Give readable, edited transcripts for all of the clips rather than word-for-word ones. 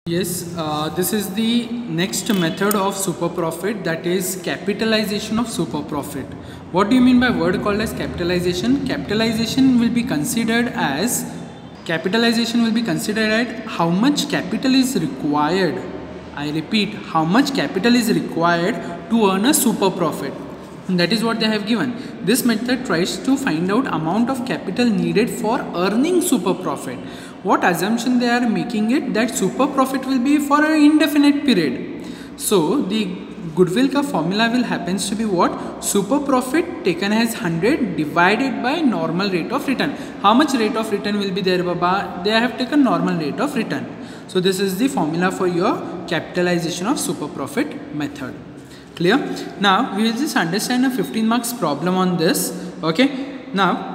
Yes, this is the next method of super profit, that is capitalization of super profit. What do you mean by word called as capitalization? Capitalization will be considered at how much capital is required. I repeat, how much capital is required to earn a super profit. That is what they have given. This method tries to find out amount of capital needed for earning super profit. What assumption they are making it, that super profit will be for an indefinite period. So the goodwill ka formula will happens to be what? Super profit taken as 100 divided by normal rate of return. How much rate of return will be there, Baba? They have taken normal rate of return. So this is the formula for your capitalization of super profit method. Clear? Now we will just understand a 15 marks problem on this. Okay. Now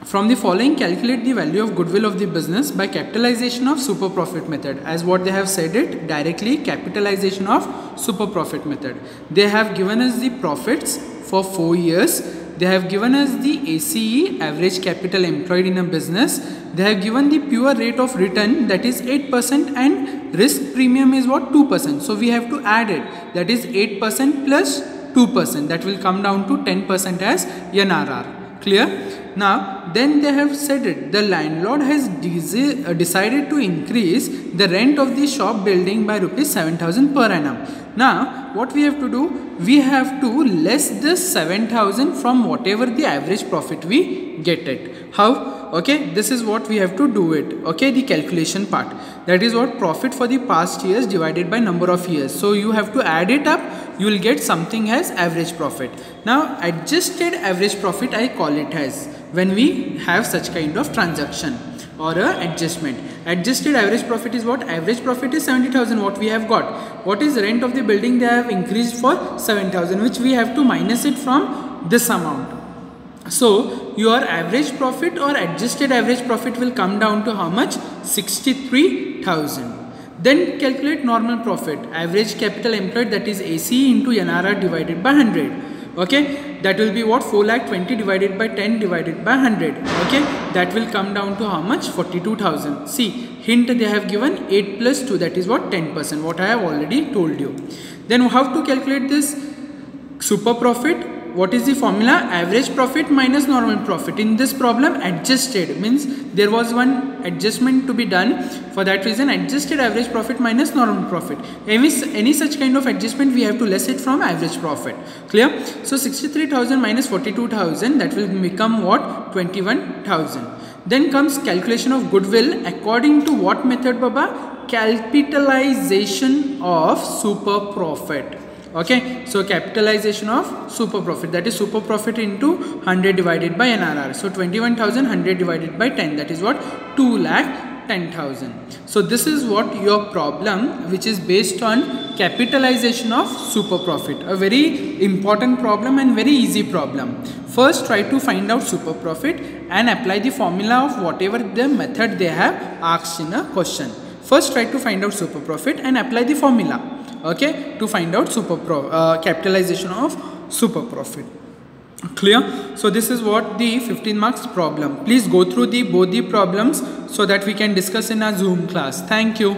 from the following, calculate the value of goodwill of the business by capitalization of super profit method. As what they have said it directly, capitalization of super profit method. They have given us the profits for 4 years. They have given us the ACE, average capital employed in a business. They have given the pure rate of return, that is 8%, and risk premium is what? 2%. So we have to add it, that is 8% plus 2%, that will come down to 10% as NRR. Clear? Now then they have said it, the landlord has decided to increase the rent of the shop building by rupees 7,000 per annum. Now what we have to do, we have to less this 7,000 from whatever the average profit we get it. How? Okay, this is what we have to do it. Okay, the calculation part, that is what? Profit for the past years divided by number of years. So you have to add it up, you will get something as average profit. Now adjusted average profit I call it as, when we have such kind of transaction or a adjustment. Adjusted average profit is what? Average profit is 70,000 what we have got. What is rent of the building? They have increased for 7,000, which we have to minus it from this amount. So your average profit or adjusted average profit will come down to how much? 63,000. Then calculate normal profit, average capital employed, that is ACE into NRR divided by 100. Okay, that will be what? 4,20,000 divided by 10 divided by 100. Okay, that will come down to how much? 42,000. See, hint they have given 8 plus 2, that is what? 10%, what I have already told you. Then how to calculate this super profit? What is the formula? Average profit minus normal profit. In this problem, adjusted means there was one adjustment to be done. For that reason, adjusted average profit minus normal profit. Any such kind of adjustment, we have to less it from average profit. Clear? So 63,000 minus 42,000, that will become what? 21,000. Then comes calculation of goodwill according to what method, Baba? Capitalization of super profit. Okay, so capitalization of super profit, that is super profit into 100 divided by NRR. So 21,000 100 divided by 10, that is what? 2,10,000. So this is what your problem, which is based on capitalization of super profit. A very important problem and very easy problem. First try to find out super profit and apply the formula of whatever the method they have asked in a question. First try to find out super profit and apply the formula. Okay, to find out capitalization of super profit. Clear? So this is what the 15 marks problem. Please go through both the problems so that we can discuss in our Zoom class. Thank you.